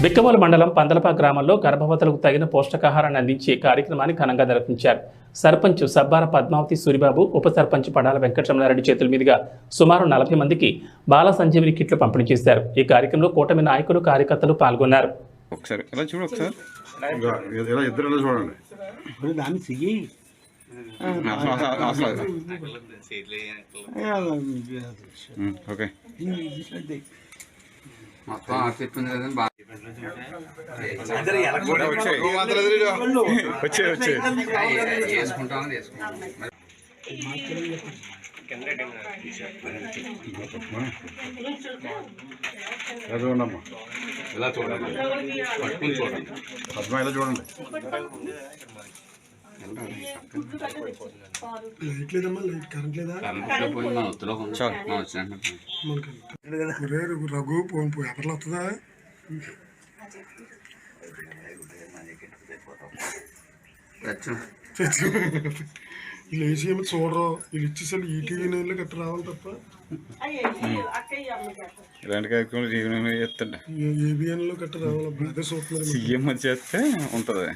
బిక్కవోలు మండలం పందలపా గ్రామంలో గర్భవతులకు తగిన పోషకాహారాన్ని అందించే కార్యక్రమాన్ని ఘనంగా నిర్వహించారు. సర్పంచ్ సబ్బార పద్మావతి సూరిబాబు, ఉప సర్పంచ్ పడాల వెంకటరమణారెడ్డి చేతుల మీదుగా సుమారు 40 మందికి బాల సంజీవిని కిట్లు పంపిణీ చేశారు. ఈ కార్యక్రమంలో కూటమి నాయకులు, కార్యకర్తలు పాల్గొన్నారు. మొత్తం ఆరు చెప్పింది కదండి బాగా వేసుకుంటామని వేసుకుంటాం. ఇలా చూడండి, పట్టుకుని చూడండి, పద్మ ఇలా చూడండి. రఘు పేపర్లు వస్తుందా? వీళ్ళు వేసి ఏమో చూడరు, వీళ్ళు ఇచ్చేసరి ఈటీవీ నైన్లో గట్ట రావాలి తప్ప ఇలాంటి కార్యక్రమాలు ఏబిఎన్లో గట్ట రావాలి. అదే చూస్తున్నారు. సీఎం చేస్తే ఉంటుంది.